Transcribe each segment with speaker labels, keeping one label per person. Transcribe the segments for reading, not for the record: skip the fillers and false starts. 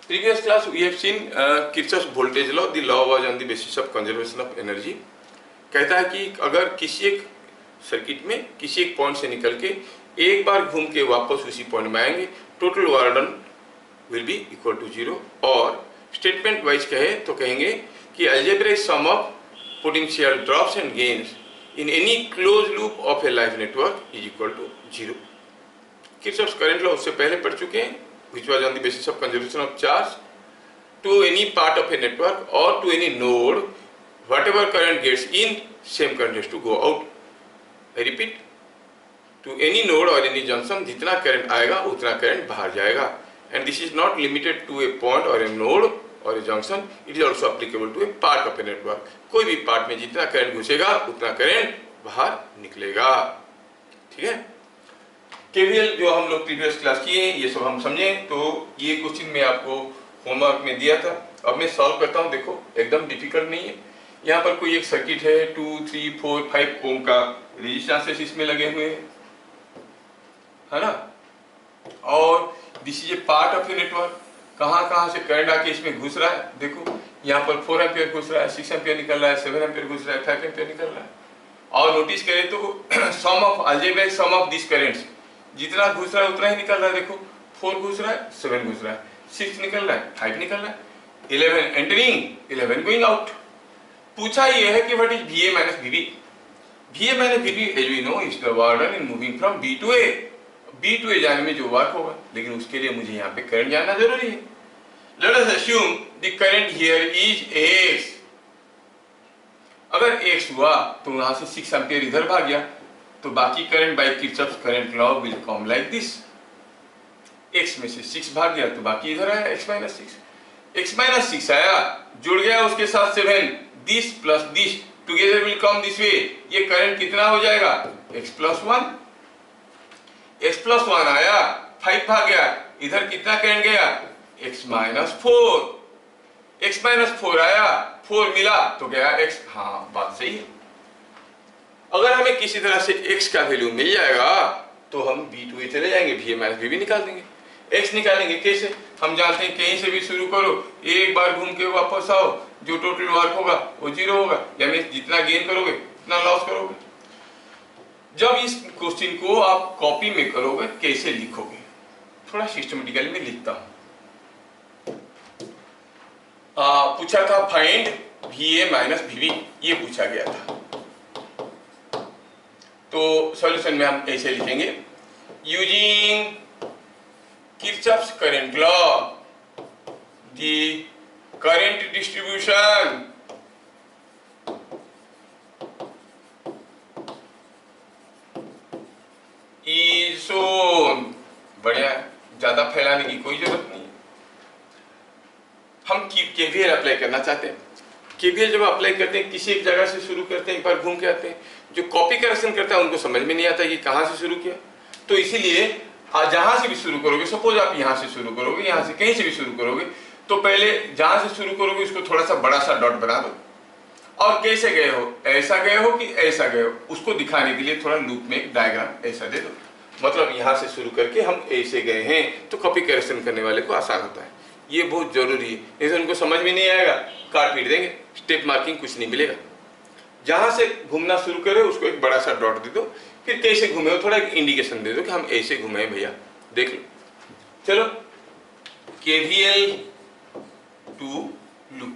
Speaker 1: Previous class we have seen Kirchhoff's voltage law. The law was on the basis of conservation of energy. कहता है कि अगर किसी एक सर्किट में किसी एक पॉइंट से निकल के एक बार घूम के वापस उसी पॉइंट में आएंगे, total work done will be equal to 0। और स्टेटमेंट वाइज कहे तो कहेंगे कि algebraic sum of potential drops and gains in any close loop of a life network is equal to 0। Kirchhoff's current law उससे पहले पढ़ चुके हैं, which was on the basis of conservation of charge to any part of a network or to any node, whatever current gets in, same current has to go out. I repeat, to any node or any junction, जितना current आएगा उतना current बाहर जाएगा, and this is not limited to a point or a node or a junction, it is also applicable to a part of a network. कोई भी part में जितना current घुसेगा उतना current बाहर निकलेगा, ठीक है। केवीएल जो हम लोग प्रीवियस क्लास किए ये सब हम समझें, तो ये क्वेश्चन मैं आपको होमवर्क में दिया था। अब मैं सॉल्व करता हूँ, देखो एकदम डिफिकल्ट नहीं है। यहाँ पर कोई एक सर्किट है, 2, 3, 4, 5 ओम का रेजिस्टेंसेस इसमें लगे हुए हैं, है ना। और this is a part of a network. कहाँ से करंट आके इसमें घुस रहा है, देखो यहाँ पर 4 एम्पियर घुस रहा है, 6 एम्पियर निकल रहा है, 7 एम्पियर घुस रहा है, 5 एम्पियर निकल रहा है। और नोटिस करें तो sum of algebraic sum of this currents, जितना घुस रहा है उतना ही निकल रहा है। देखो 4 घुस रहा है, 7 घुस रहा है, 6 निकल रहा है, 5 निकल रहा है, 11 एंटरिंग, 11 गोइंग आउट। पूछा ये है कि what is VA minus VB। VA minus VB as we know is the work done in moving from B to A। B to A जाने में जो वर्क होगा, लेकिन उसके लिए मुझे यहाँ पे करंट जानना जरूरी है। Let us assume the current here is X। अगर X हुआ तो वहां से 6 एम्पियर इधर भाग गया, तो बाकी current by Kirchhoff's current law will come like this. x में से 6 भाग गया तो बाकी इधर आया x माइनस 6। x माइनस 6 आया, जुड़ गया उसके साथ 7, this plus this together will come this way. ये करंट कितना हो जाएगा, x प्लस 1। x प्लस 1 आया, 5 भाग गया, इधर कितना करंट गया, x माइनस 4। x माइनस 4 आया, 4 मिला तो गया x। हाँ बात सही है। अगर हमें किसी तरह से x का वैल्यू मिल जाएगा तो हम B to A चले जाएंगे, VA माइनस VB निकाल देंगे। x निकालेंगे कैसे, हम जानते हैं कहीं से भी शुरू करो, एक बार घूम के वापस आओ, जो टोटल वर्क होगा वो 0 होगा, यानी जितना गेन करोगे उतना लॉस करोगे। जब इस क्वेश्चन को आप कॉपी में करोगे कैसे लिखोगे, थोड़ा सिस्टमेटिकली में लिखता हूं। पूछा था फाइंड VA माइनस VB, ये पूछा गया था। तो सॉल्यूशन में हम ऐसे लिखेंगे, using Kirchhoff's current law the current distribution is shown. बढ़िया, ज्यादा फैलाने की कोई जरूरत नहीं। हम केवीएल अप्लाई करना चाहते हैं। केवीएल जब अप्लाई करते हैं किसी एक जगह से शुरू करते हैं, एक बार घूम के आते हैं। जो कॉपी करेक्शन करता है उनको समझ में नहीं आता कि कहां से शुरू किया, तो इसीलिए जहां से भी शुरू करोगे, सपोज आप यहां से शुरू करोगे, यहां से कहीं से भी शुरू करोगे, तो पहले जहां से शुरू करोगे उसको थोड़ा सा बड़ा सा डॉट बना दो, और कैसे गए हो, ऐसा गए हो कि ऐसा गए हो, उसको दिखाने के लिए थोड़ा लूप में एक डायग्राम ऐसा दे दो। मतलब यहां से शुरू करके हम ऐसे गए हैं, तो कॉपी करेक्शन करने वाले को आसान होता है। ये बहुत जरूरी है, नहीं तो उनको समझ में नहीं आएगा, काट पीट देंगे, स्टेप मार्किंग कुछ नहीं मिलेगा। जहां से घूमना शुरू करे उसको एक बड़ा सा डॉट दे दो, फिर कैसे घूमे हो थोड़ा एक इंडिकेशन दे दो कि हम ऐसे घूमे भैया, देख लो। चलो केवीएल टू लूप,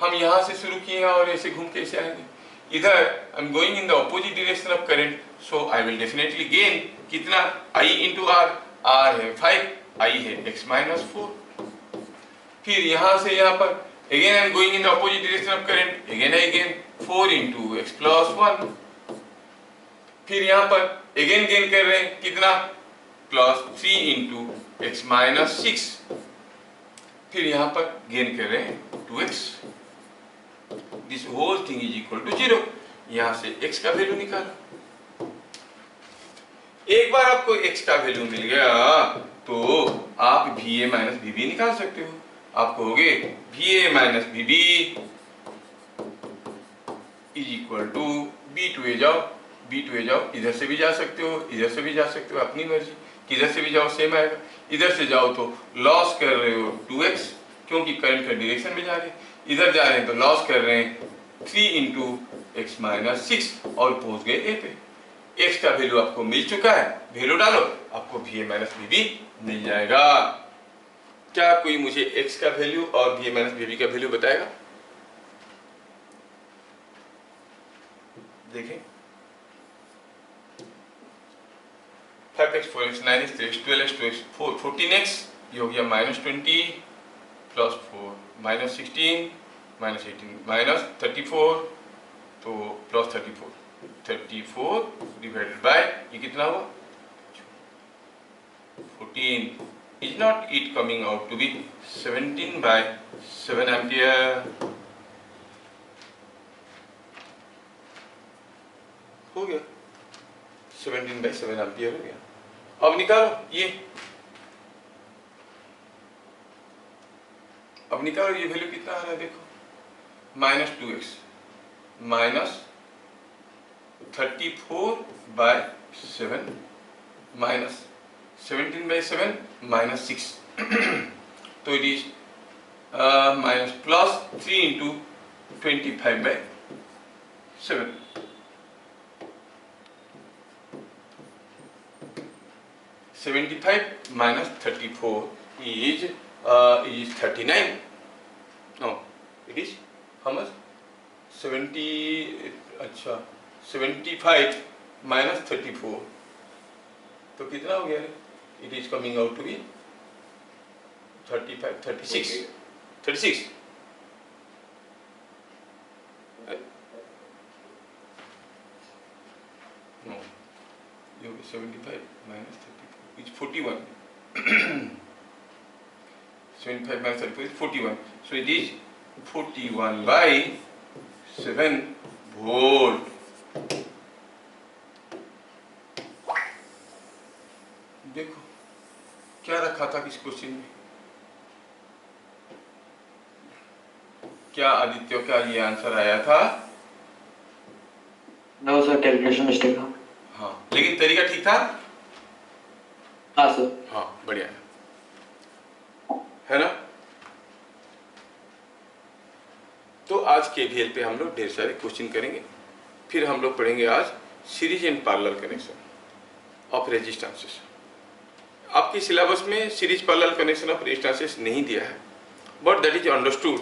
Speaker 1: हम यहां से शुरू किए और ऐसे घूम के ऐसे आएंगे। इधर आई am going in the opposite direction of current, so I will definitely gain कितना, I इंटू R है 5, I है x माइनस 4। फिर यहां से यहां पर again I am going in the opposite direction of current, again I gain 4 into x plus 1। फिर यहाँ पर again gain कर रहे हैं कितना, plus 3 into x minus 6। फिर यहाँ पर gain कर रहे हैं 2x। This whole thing is equal to 0। यहाँ से x का वैल्यू निकालो। एक बार आपको x का वैल्यू मिल गया तो आप VA माइनस VB निकाल सकते हो। आप कहोगे VA minus VB is equal to B to A जाओ, B to A जाओ, इधर से भी जा सकते हो, इधर से भी जा सकते हो, अपनी मर्जी, किधर से भी जाओ सेम आएगा। इधर से जाओ तो लॉस कर रहे हो 2x, क्योंकि करंट का डायरेक्शन में जा रहे हैं। इधर जा रहे हैं तो लॉस कर रहे हैं 3 इंटू एक्स माइनस 6 और पहुंच गए ए पे। x का वैल्यू आपको मिल चुका है, वैल्यू डालो, आपको va माइनस bb मिल जाएगा। क्या कोई मुझे x का वैल्यू और va माइनस bb का वैल्यू बताएगा? देखें, 5x 4x 9x 3x 12x 2x 14x, ये हो गया -20 प्लस 4 -16 -18 -34, तो प्लस 34 डिवाइडेड बाय ये कितना हुआ 14। Is not it coming out to be 17/7 ampere? हो गया 17/7 एम्पियर हो गया। अब निकालो ये, अब निकालो ये वैल्यू कितना आ रहा है, देखो -2x -34/7 माइनस 17/7 -6 तो it is minus plus 3 into 25/7। -75 -34 is 39. No, it is how much? 70. अच्छा 75 -34 तो कितना हो गया? It is coming out to be 36. No, 75 minus 34 is 41. 75 minus 34 is 41. So it is 41/7 volt. देखो क्या रखा था किस क्वेश्चन में? क्या आदित्य का ये आंसर आया था?
Speaker 2: नो सर, कैलकुलेशन मिस्टेक था।
Speaker 1: हाँ, लेकिन तरीका ठीक था।
Speaker 2: हाँ सर।
Speaker 1: हाँ, बढ़िया है ना? तो आज केवीएल पे हम लोग ढेर सारे क्वेश्चन करेंगे। फिर हम लोग पढ़ेंगे आज series and parallel connection of resistances. आपकी सिलेबस में series parallel connection of resistances नहीं दिया है, बट दैट इज अंडरस्टूड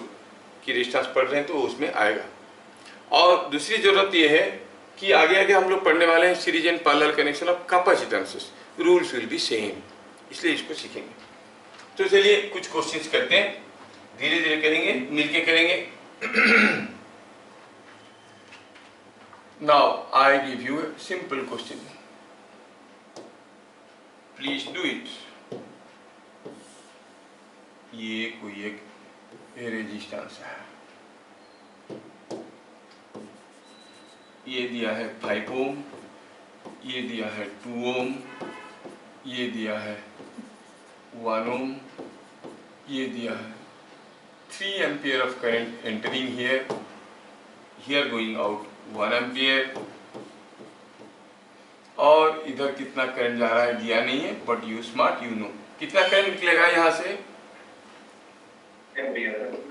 Speaker 1: कि रेजिस्टेंस पढ़ रहे हैं तो उसमें आएगा। और दूसरी जरूरत यह है कि आगे आगे हम लोग पढ़ने वाले हैं series and parallel connection of capacitances. Rules will be same, इसलिए इसको सीखेंगे। तो चलिए कुछ क्वेश्चंस करते हैं, धीरे धीरे करेंगे, मिलके करेंगे। Now I give U a simple question, please do it. ये कोई एक रेजिस्टेंस है, ये दिया है 5 ओम, ये दिया है 2 ओम, ये दिया है 1 ओम, ये दिया है 3 ampere of current entering here going out 1 ampere. और इधर कितना करंट जा रहा है दिया नहीं है, but you smart you know कितना करंट निकलेगा यहाँ से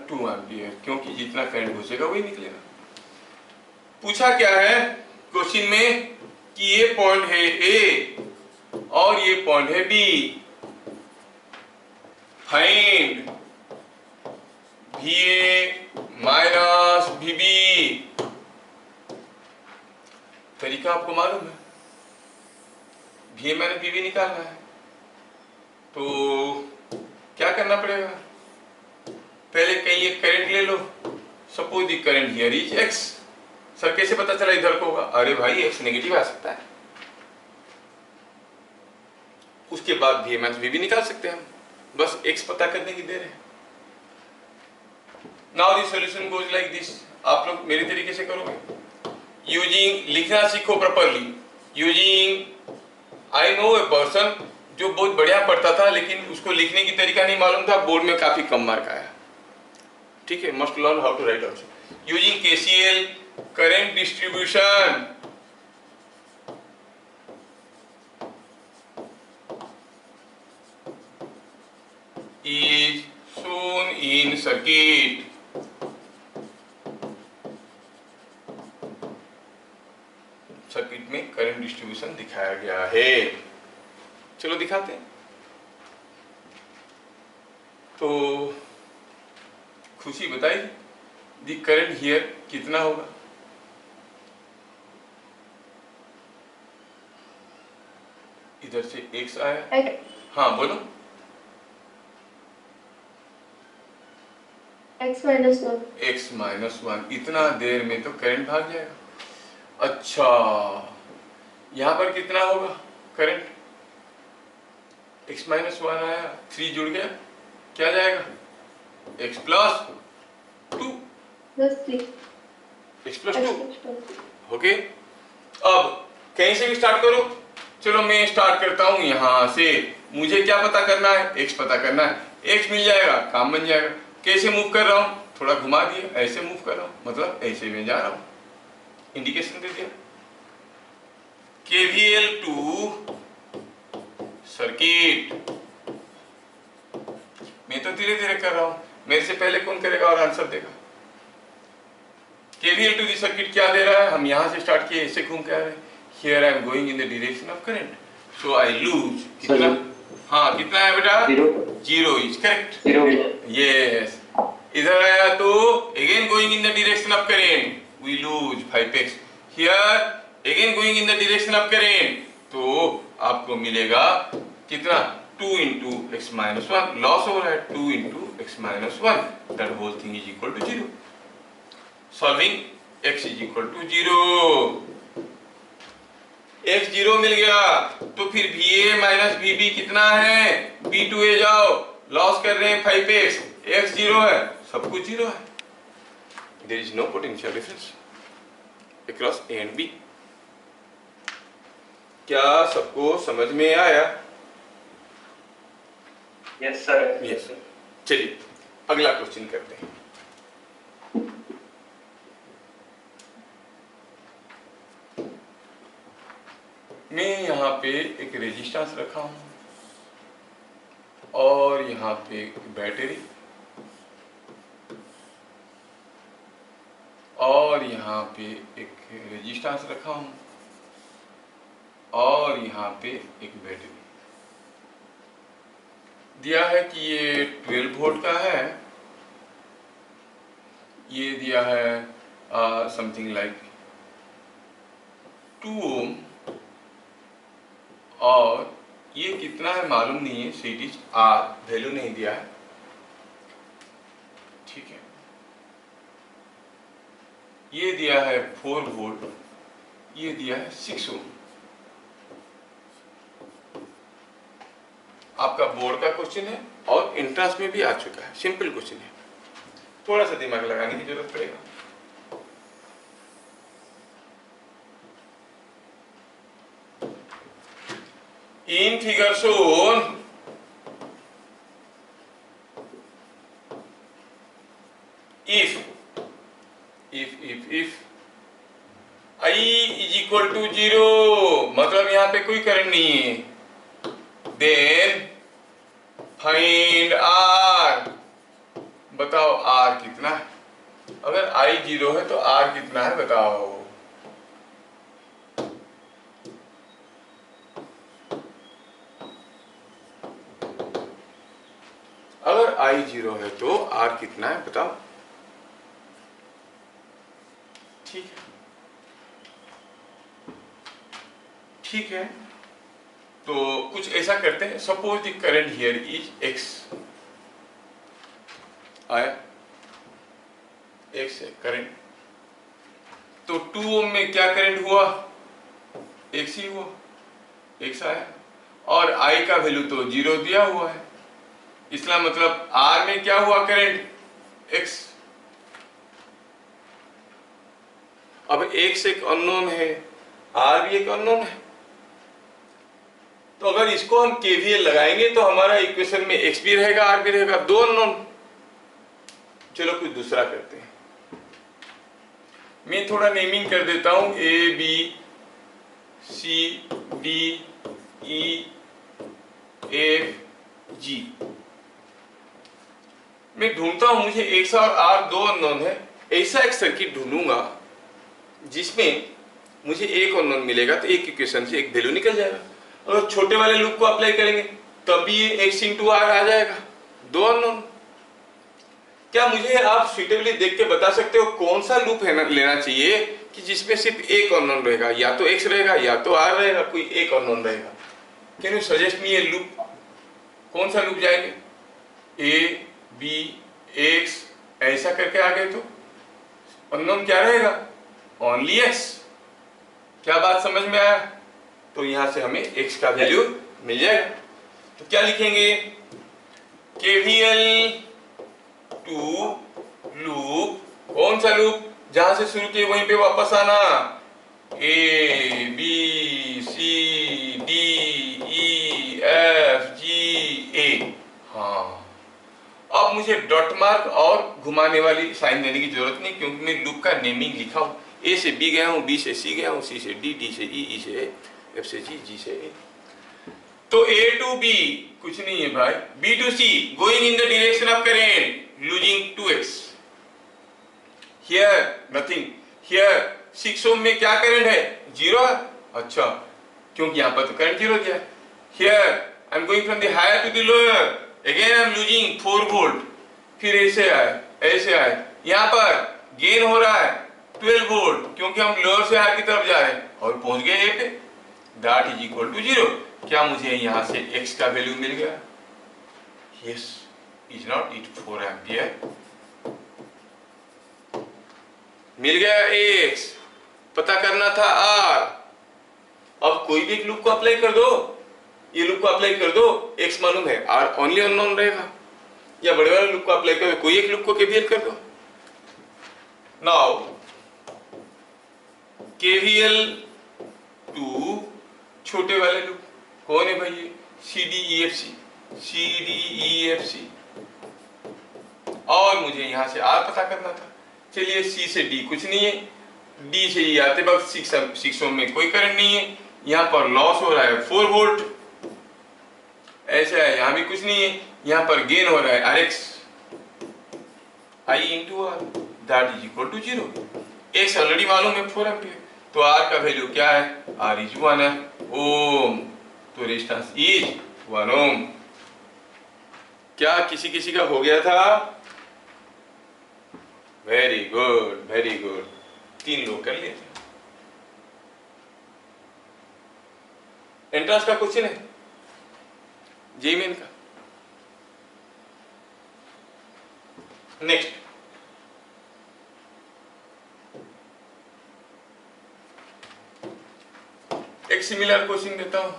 Speaker 1: 2 एम्पियर, क्योंकि जितना करंट घुसेगा वही निकलेगा। पूछा क्या है क्वेश्चन में कि ये पॉइंट है ए और ये पॉइंट है B, find VA minus VB। तरीका आपको मालूम है, VA माइनस VB निकालना है तो क्या करना पड़ेगा? पहले कहीं एक करंट ले लो, suppose the current here is X। Sir कैसे पता चला इधर को होगा? अरे भाई X नेगेटिव आ सकता है। उसके बाद VA माइनस VB निकाल सकते हैं हम, बस X पता करने की देर है। Now the solution goes like this. आप लोग मेरे तरीके से करोगे, यूजिंग, लिखना सीखो properly. Using, I know a person जो बहुत बढ़िया पढ़ता था लेकिन उसको लिखने की तरीका नहीं मालूम था, बोर्ड में काफी कम मार्क आया। ठीक है, must learn how to write also. Using KCL, current distribution, in circuit. Circuit में करंट डिस्ट्रीब्यूशन दिखाया गया है। चलो दिखाते हैं। तो खुशी बताइए दी करंट हियर कितना होगा? इधर से x आया। हाँ बोलो। x minus one. इतना देर में तो करंट भाग जाएगा। अच्छा, यहाँ पर कितना होगा करंट? x माइनस वन आया, 3 जुड़ गया, क्या जाएगा? x plus two, x plus two. Okay, अब कहीं से भी स्टार्ट करो। चलो मैं स्टार्ट करता हूं यहां से। मुझे क्या पता करना है? x पता करना है। x मिल जाएगा, काम बन जाएगा। कैसे मूव कर रहा हूं? थोड़ा घुमा दिया, ऐसे मूव कर रहा हूं, मतलब ऐसे में जा रहा हूं, इंडिकेशन दे दिया। KVL to circuit. मैं तो धीरे धीरे कर रहा हूं, मेरे से पहले कौन करेगा और आंसर देगा? KVL टू दी सर्किट क्या दे रहा है? हम यहां से स्टार्ट किए, ऐसे घूम के आ रहे हैं। Here I am going in the direction of current, so I lose कितना? हाँ कितना है बेटा? 0 is correct.
Speaker 2: 0
Speaker 1: Yes. इधर आया तो again going in the direction of current, we lose 5x. Here again going in the direction of current, तो आपको मिलेगा कितना? 2 into x minus 1. लॉस हो रहा है 2 into x minus 1. That whole thing is equal to 0. Solving x is equal to 0. x 0 मिल गया तो फिर VA माइनस VB कितना है? B2A जाओ, लॉस कर रहे हैं 5x, x 0 है, सब कुछ 0 है। There is no potential difference across A and B. क्या सबको समझ में आया?
Speaker 2: Yes sir.
Speaker 1: यस। चलिए अगला क्वेश्चन करते हैं। मैं यहाँ पे एक रेजिस्टेंस रखा हूँ और यहाँ पे एक बैटरी और यहाँ पे एक रेजिस्टेंस रखा हूँ और यहाँ पे एक बैटरी। दिया है कि ये 12 वोल्ट का है, ये दिया है समथिंग लाइक 2 ओम, और ये कितना है मालूम नहीं है, सीरीज आर वैल्यू नहीं दिया है, ठीक है। ये दिया है 4 वोल्ट, ये दिया है 6 ओम। आपका बोर्ड का क्वेश्चन है और एंट्रेंस में भी आ चुका है, सिंपल क्वेश्चन है, थोड़ा सा दिमाग लगाने की जरूरत पड़ेगा। In figure shown, if I is equal to 0, मतलब यहाँ पे कोई करंट नहीं है, then find R। बताओ R कितना है? अगर I 0 है तो R कितना है बताओ? अगर I 0 है तो R कितना है बताओ? ठीक है, ठीक है। तो कुछ ऐसा करते हैं, suppose the current here is X, आया X है करंट, तो 2 ओम में क्या करंट हुआ? X ही हुआ, X आया, और I का वैल्यू तो 0 दिया हुआ है, इसका मतलब R में क्या हुआ करंट? X। अब X एक अननोन है, R भी एक अननोन है, तो अगर इसको हम KVL लगाएंगे तो हमारा इक्वेशन में X भी रहेगा, R भी रहेगा, दो अननोन। चलो कुछ दूसरा करते हैं, मैं थोड़ा नेमिंग कर देता हूं, A B C D E F G। मैं ढूंढता हूं, मुझे एक्स और आर दो अननोन है, ऐसा एक सर्किट ढूंढूंगा जिसमें मुझे एक अननोन मिलेगा, तो एक इक्वेशन से एक वैल्यू निकल जाएगा। अगर छोटे वाले लूप को अप्लाई करेंगे तब भी ये एक्स इंटू आर आ जाएगा, दो अननोन। क्या मुझे आप सुइटेबली देख के बता सकते हो कौन सा लूप है लेना चाहिए कि जिसमें सिर्फ एक अननोन रहेगा, या तो एक्स रहेगा या तो आर रहेगा, कोई एक अननोन रहेगा? कैन यू सजेस्ट मी ये लूप? कौन सा लूप जाएंगे? ए बी एक्स ऐसा करके आ गए तो अननोन क्या रहेगा? Only x. क्या बात समझ में आया? तो यहां से हमें एक्स का वैल्यू मिल जाएगा। तो क्या लिखेंगे? केवीएल टू लूप, कौन सा लूप? जहां से शुरू किए वहीं पे वापस आना, A B C D E F G A. हाँ, अब मुझे डॉट मार्क और घुमाने वाली साइन देने की जरूरत नहीं, क्योंकि मैं लूप का नेमिंग लिखा हूं। ए से बी गया हूं, बी से सी गया हूं, सी से डी, डी से ई, ई से एफ से जी, जी से ए। तो ए टू बी कुछ नहीं है भाई, B to C going in the direction of current losing 2x। Here nothing, here 6 ohm में क्या करंट है? 0 है। अच्छा, क्योंकि यहां पर तो करंट 0 दिया है। Here I am going from the higher to the lower, again I am losing 4 volt. फिर ऐसे आए, ऐसे आए, यहां पर गेन हो रहा है 12 वोल्ट, क्योंकि हम लोअर से हायर की तरफ जा रहे हैं और पहुंच गए ए पे। That is equal to 0। क्या मुझे यहां से x का वैल्यू मिल गया? Yes, is not it 4 ampere मिल गया x। पता करना था r। अब कोई भी एक लूप को अप्लाई कर दो, ये लूप को अप्लाई कर दो, x मालूम है, r ओनली अननोन रहेगा। या बड़े वाले लूप को अप्लाई कर दो, कोई एक लूप को केवीएल कर दो। नाउ केवीएल टू छोटे वाले लूप कौन है भाई? ये C D E F C, C D E F C. और मुझे यहां से आर पता करना था। चलिए, सी से डी कुछ नहीं है, डी से ई आते वक्त 6 ओम में कोई करंट नहीं है, यहां पर लॉस हो रहा है 4 वोल्ट। ऐसा है, यहां भी कुछ नहीं है, यहां पर गेन हो रहा है R X, I into R, that is equal to 0। X already मालूम है 4 एम्पियर, तो आर का वैल्यू क्या है? आर इज 1 है ओम, तो रेजिस्टेंस इज 1 ओम। क्या किसी किसी का हो गया था? वेरी गुड, वेरी गुड, 3 लोग कर लिए थे। एंट्रेंस का क्वेश्चन है, जेईई मेन का। नेक्स्ट, एक सिमिलर क्वेश्चन देता हूं।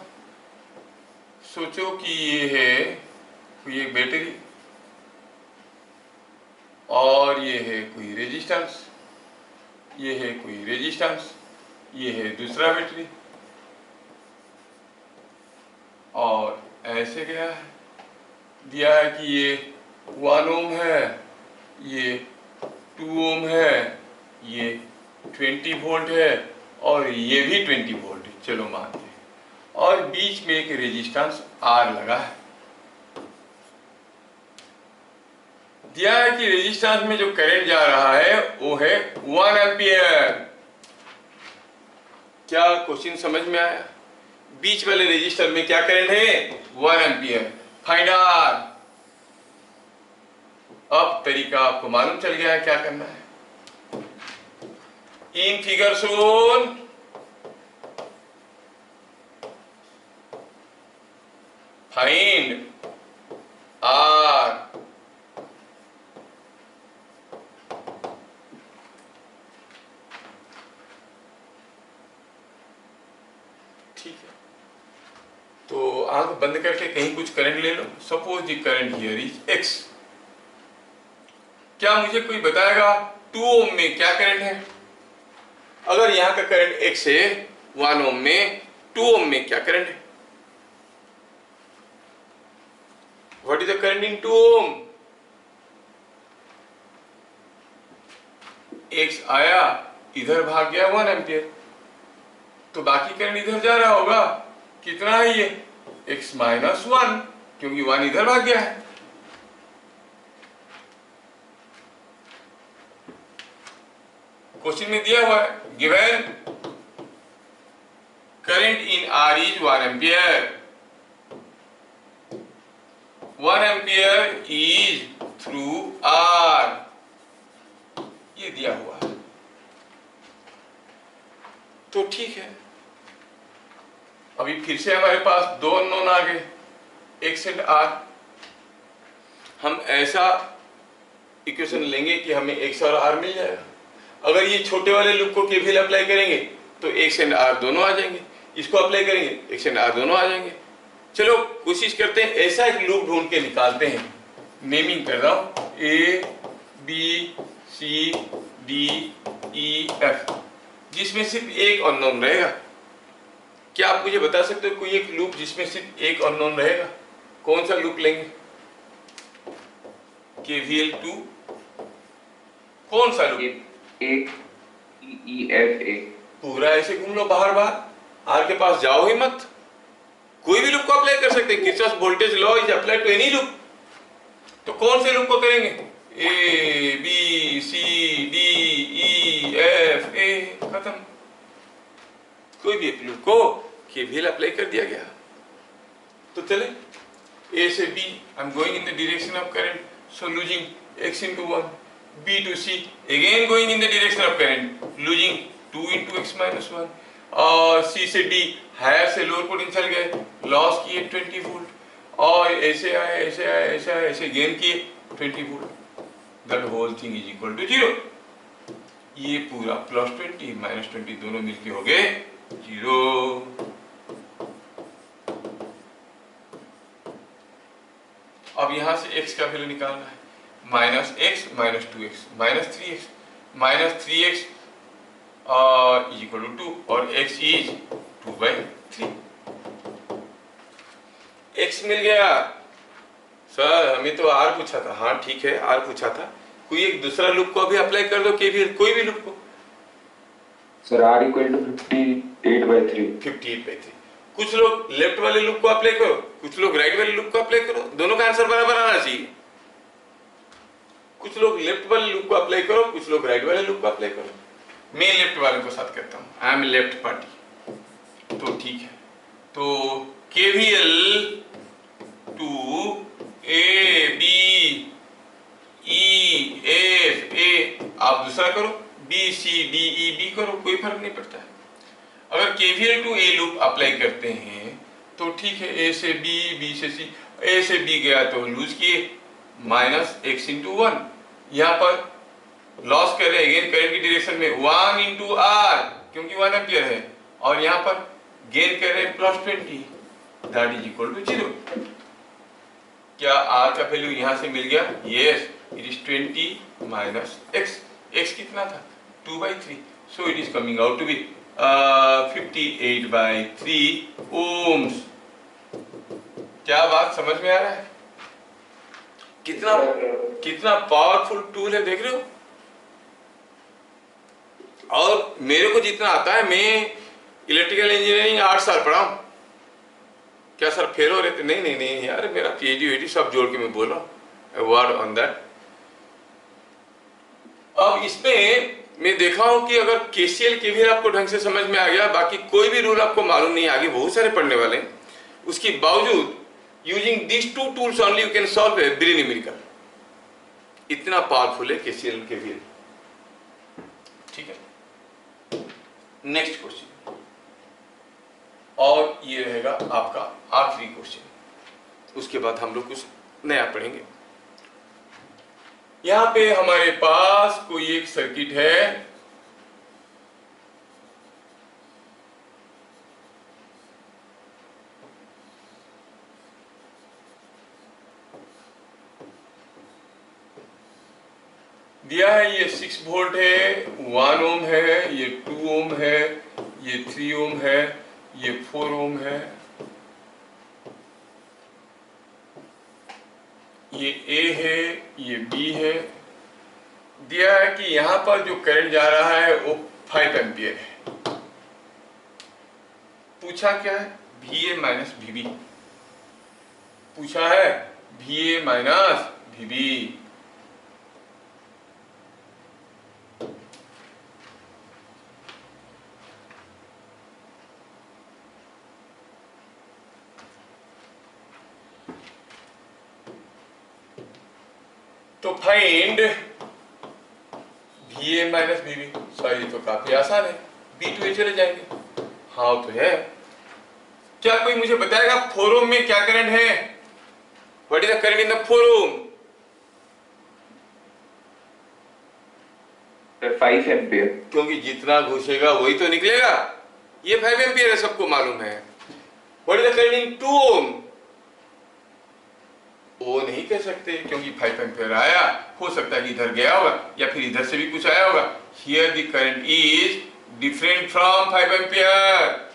Speaker 1: सोचो कि ये है कोई एक बैटरी और ये है कोई रेजिस्टेंस, ये है कोई रेजिस्टेंस, ये है दूसरा बैटरी, और ऐसे गया है, दिया है कि ये 1 ओम है, ये 2 ओम है, ये 20 वोल्ट है, और ये भी 20 वोल्ट है, चलो मानते हैं। और बीच में एक रेजिस्टेंस आर लगा है। दिया है कि रेजिस्टेंस में जो करंट जा रहा है वो है 1 एम्पियर। क्या क्वेश्चन समझ में आया? बीच वाले रेजिस्टर में क्या करंट है? 1 एम्पियर। Find are. अब तरीका आपको मालूम चल गया है क्या करना है। In figure shown find R. ठीक है, तो आंख बंद करके कहीं कुछ करंट ले लो। Suppose the current here is X. क्या मुझे कोई बताएगा 2 ओम में क्या करंट है? अगर यहां का करंट एक्स है 1 ओम में, 2 ओम में क्या करंट है? What is the current in 2 ohm? X आया, इधर भाग गया 1 एम्पियर, तो बाकी करंट इधर जा रहा होगा। कितना है ये? x -1, क्योंकि 1 इधर भाग गया है। क्वेश्चन में दिया हुआ है given current in R is 1 ampere, 1 ampere is through R, ये दिया हुआ है। तो ठीक है, अभी फिर से हमारे पास दो अननोन आ गए, एक्स एंड आर। हम ऐसा इक्वेशन लेंगे कि हमें एक्स और आर मिल जाएगा। अगर ये छोटे वाले लूप को केवीएल अप्लाई करेंगे तो एक्स एंड आर दोनों आ जाएंगे, इसको अप्लाई करेंगे एक्स एंड आर दोनों आ जाएंगे। चलो कोशिश करते हैं, ऐसा एक लूप ढूंढ के निकालते हैं। नेमिंग कर रहा हूं, A B C D E F, जिसमें सिर्फ एक अननोन रहेगा। क्या आप मुझे बता सकते हो कोई एक लूप जिसमें सिर्फ एक अननोन रहेगा? कौन सा लूप लेंगे? केवीएल 2 कौन सा लूप?
Speaker 2: एक ई एफ ए,
Speaker 1: पूरा ऐसे घूम लो बाहर बाहर, आर के पास जाओ ही मत। कोई भी लूप को अप्लाई कर सकते हैं, Kirchhoff voltage law is apply to any loop. तो कौन से लूप को करेंगे? A B C D E F A, खत्म। कोई भी एक लूप को केवीएल अप्लाई कर दिया गया। तो चले, ए से B I am going in the direction of current, so losing x into 1, b to c again going in the direction of current, losing 2 into x minus 1, और c से d higher से lower potential गए, loss किए 20 volt, और ऐसे आए ऐसे आए ऐसे आए ऐसे गेन किए 20 volt, that whole thing is equal to 0। ये पूरा +20 -20 दोनों मिलके हो गए 0। अब यहां से x का वैल्यू निकालना है, -x -2x -3x -3x is equal to 2, और x इज 2/3। x मिल गया। सर हमें तो r पूछा था। हाँ ठीक है, r पूछा था। कोई एक दूसरा लूप को अभी अप्लाई कर दो केवीएल, कोई भी लूप को।
Speaker 2: Sir r equal to 58/3।
Speaker 1: 58/3। कुछ लोग लेफ्ट वाले लूप को अप्लाई करो, कुछ लोग राइट वाले लूप को अप्लाई करो, दोनों का आंसर बराबर आना चाहिए। कुछ लोग लेफ्ट वाले लूप को अप्लाई करो, कुछ लोग राइट वाले लूप को अप्लाई करो। मैं लेफ्ट वाले को साथ करता हूं, आई एम लेफ्ट पार्टी। तो ठीक है, तो KVL to A B E F A, आप दूसरा करो, B C D E B करो, कोई फर्क नहीं पड़ता है। अगर KVL to a loop apply करते हैं तो ठीक है, ए से बी, बी से सी, ए से बी गया तो लूज किए -x into 1, यहाँ पर लॉस कर रहे हैं करंट की डायरेक्शन में 1 into r, क्योंकि 1 एम्पियर है, और यहाँ पर गेन कर रहे हैं +20, दैट इज इक्वल टू 0। क्या r का वैल्यू यहाँ से मिल गया? Yes, it is 20 - x। x कितना था? 2/3, so it is coming out to be 58/3 ohms. क्या बात समझ में आ रहा है? कितना कितना पावरफुल टूल है, देख रहे हो? और मेरे को जितना आता है, मैं इलेक्ट्रिकल इंजीनियरिंग 8 साल पढ़ा हूं। क्या सर फेल हो रहे थे? नहीं नहीं नहीं यार, मेरा पीएचडी सब जोड़ के मैं बोल रहा हूं, वर्ड ऑन दैट। अब इसमें मैं देखा हूं कि अगर केसीएल केवीएल आपको ढंग से समझ में आ गया, बाकी कोई भी रूल आपको मालूम नहीं, आगे बहुत सारे पढ़ने वाले हैं, उसके बावजूद using this two tools only you can solve every numerical. इतना पावरफुल है केसीएल केवीएल। ठीक है, नेक्स्ट क्वेश्चन, और ये रहेगा आपका आखिरी क्वेश्चन, उसके बाद हम लोग कुछ नया पढ़ेंगे। यहां पे हमारे पास कोई एक सर्किट है, दिया है, ये 6 वोल्ट है, 1 ओम है, ये 2 ओम है, ये 3 ओम है, ये 4 ओम है, ये A है, ये B है। दिया है कि यहां पर जो करंट जा रहा है वो 5 एम्पियर है। पूछा क्या है? VA माइनस VB पूछा है, VA माइनस VB। तो find VA minus VB। Sorry, तो काफी आसान है, B2A चले जाएंगे। हाँ तो है। क्या कोई मुझे बताएगा 4 ओम में क्या करंट है? What is the current in the 4 ohm?
Speaker 2: Sir 5 ampere.
Speaker 1: क्योंकि जितना घुसेगा वही तो निकलेगा। ये 5 एम्पियर है, सबको मालूम है। What is the current in 2 ओम? वो नहीं कह सकते, क्योंकि 5 एम्पियर आया, हो सकता है कि इधर गया होगा या फिर इधर से भी कुछ आया होगा। Here the current is different from 5 ampere.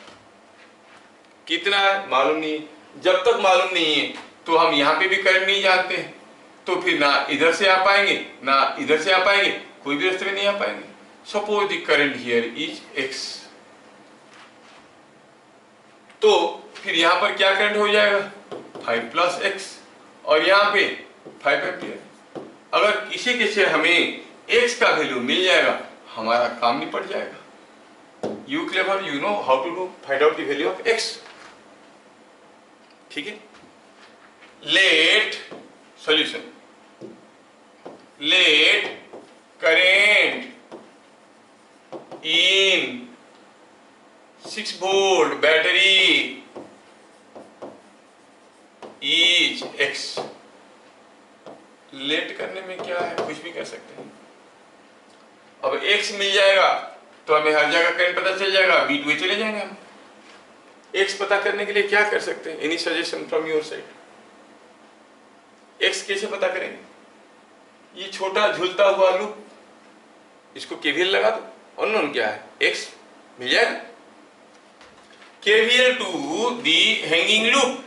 Speaker 1: कितना मालूम नहीं। जब तक मालूम नहीं है तो हम यहाँ पे भी करंट नहीं जानते, तो फिर ना इधर से आ पाएंगे ना इधर से आ पाएंगे, कोई भी रास्ते में नहीं आ पाएंगे। Suppose the current here is x, तो फिर यहाँ पर क्या करंट हो जाएगा? 5 प्लस x, और यहाँ पे 5 एम्पियर। अगर किसी किसी हमें x का वैल्यू मिल जाएगा, हमारा काम निपट जाएगा। You clever, you know how to do find out the value of x। ठीक है। Let solution, let current in 6 volt battery is x। Late करने में क्या है, कुछ भी कर सकते हैं। अब x मिल जाएगा तो हमें हर जगह करंट पता चल जाएगा, B2A चले जाएंगे हम। x पता करने के लिए क्या कर सकते हैं? Any suggestion from your side? x कैसे पता करेंगे? ये छोटा झूलता हुआ लूप, इसको KVL लगा दो। अननोन क्या है? x मिल जाएगा। KVL to the hanging loop.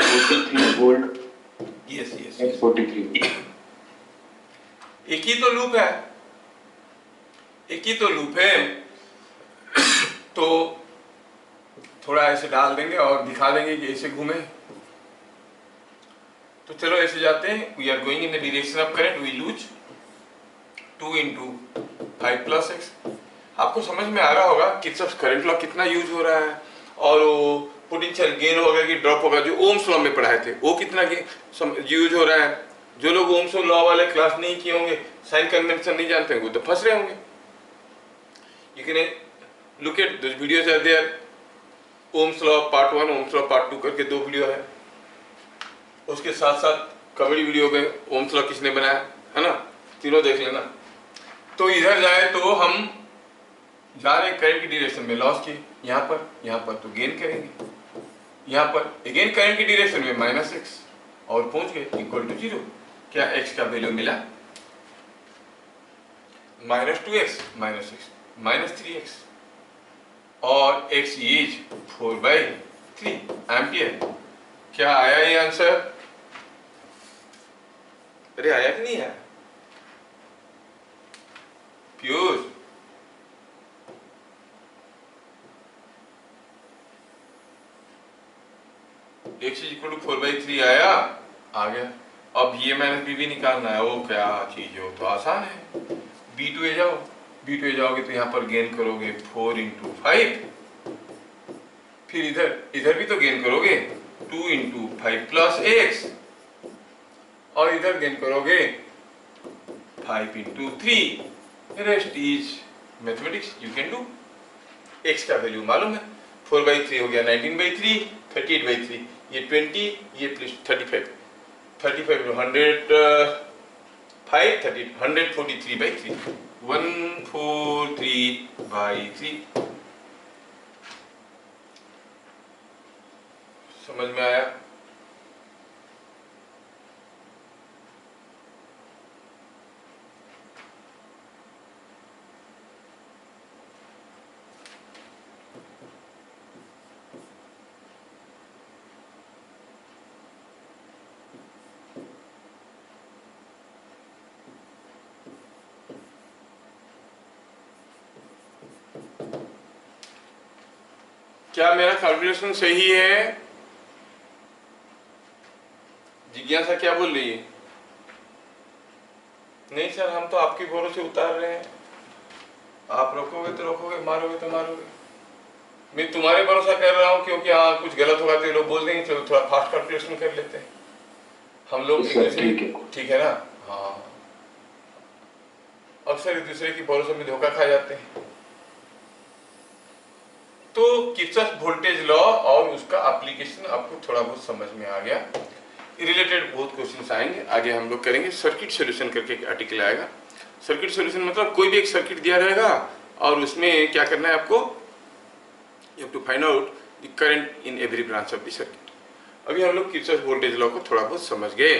Speaker 2: 43 volt.
Speaker 1: Yes yes,
Speaker 2: X 43।
Speaker 1: एक ही तो लूप है, एक ही तो लूप है। तो थोड़ा ऐसे डाल देंगे और दिखा देंगे कि ऐसे घूमे। तो चलो ऐसे जाते हैं। We are going in the direction of current, we lose 2 into 5 plus x। आपको समझ में आ रहा होगा किरचॉफ करंट लॉ कितना यूज हो रहा है, और वो पोटेंशियल गेन होगा कि ड्रॉप होगा, जो ओम्स लॉ में पढ़ाए थे, वो कितना यूज हो रहा है। जो लोग ओम्स लॉ वाले क्लास नहीं किए होंगे, साइन कन्वेंशन नहीं जानते होंगे, तो फंस रहे होंगे। You can look at those videos are there. Ohm's law part 1, Ohm's law part 2 करके 2 वीडियो है। उसके साथ साथ कबड्डी वीडियो में ओम्स लॉ किसने बनाया है ना, तीनों देख लेना। तो इधर जाए तो हम जा रहे करंट की डायरेक्शन में, लॉस की यहाँ पर तो गेन करेंगे। यहाँ पर अगेन करंट की डायरेक्शन में -x, और पहुंच गए इक्वल टू 0। क्या x का वैल्यू मिला? -2x, -6, -3x, और x इज 4/3 एम्पियर। क्या आया ये आंसर? अरे आया कि नहीं आया? Piyush, x is equal to 4/3 आया? आ गया। अब ये माइनस बी भी निकालना है। वो क्या चीज हो, तो आसान है। B2A जाओ, B2A जाओगे तो यहाँ पर गेन करोगे 4 into 5, फिर इधर भी तो गेन करोगे 2 into 5 plus x, और इधर गेन करोगे 5 into 3। Rest is mathematics, you can do. x का वैल्यू मालूम है, 4/3 हो गया 19/3, 38/3, ये 20, ये प्लस 35, 143/3, 143/3। समझ में आया? क्या मेरा कैलकुलेशन सही है? जिज्ञासा क्या बोल रही है? नहीं सर, हम तो आपके भरोसे उतार रहे हैं। आप रोकोगे तो रोकोगे, मारोगे तो मारोगे। मैं तुम्हारे भरोसा कर रहा हूँ, क्योंकि हाँ कुछ गलत होगा तो ये लोग बोल देंगे, चलो थोड़ा फास्ट कैलकुलेशन कर लेते हैं हम लोग एक
Speaker 2: सर,
Speaker 1: दूसरे।
Speaker 2: ठीक है।
Speaker 1: ठीक है ना? हाँ, अक्सर एक दूसरे की भरोसे में धोखा खा जाते हैं। तो किरचॉफ वोल्टेज लॉ और उसका एप्लीकेशन आपको थोड़ा बहुत समझ में आ गया। रिलेटेड बहुत क्वेश्चंस आएंगे आगे, हम लोग करेंगे। सर्किट सॉल्यूशन करके एक आर्टिकल आएगा। सर्किट सॉल्यूशन मतलब कोई भी एक सर्किट दिया रहेगा और उसमें क्या करना है आपको, you have to find out the current in every branch of the circuit. अभी हम लोग किरचॉफ वोल्टेज लॉ को थोड़ा बहुत समझ गए।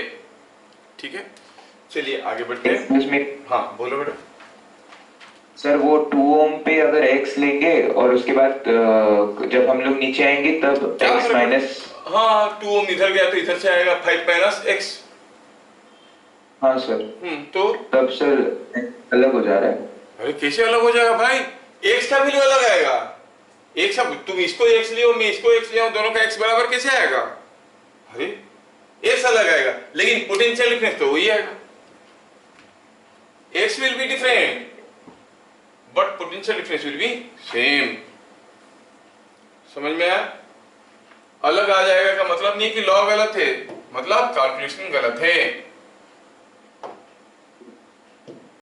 Speaker 1: ठीक है, चलिए आगे बढ़ते हैं।
Speaker 2: उसमें
Speaker 1: हाँ बोलो बेटा।
Speaker 2: सर वो 2 ओम पे अगर x लेंगे और उसके बाद जब हम लोग नीचे आएंगे तब
Speaker 1: क्या
Speaker 2: x
Speaker 1: फर्क
Speaker 2: माइनस।
Speaker 1: पड़ता? हाँ 2 ओम इधर गया तो इधर से आएगा 5 माइनस एक्स।
Speaker 2: हाँ सर,
Speaker 1: तो
Speaker 2: तब सर अलग हो जा रहा है।
Speaker 1: अरे कैसे अलग हो जाएगा भाई? एक्स का वैल्यू अलग आएगा। एक सब तुम इसको एक्स लियो, मैं इसको एक्स लिया, दोनों का एक्स बराबर कैसे आएगा? अरे एक्स अलग आएगा, लेकिन पोटेंशियल डिफरेंस तो वही आएगा। X will be different but potential difference will be same. समझ में आया? अलग आ जाएगा का मतलब नहीं कि लॉ गलत है, मतलब कैलकुलेशन गलत है।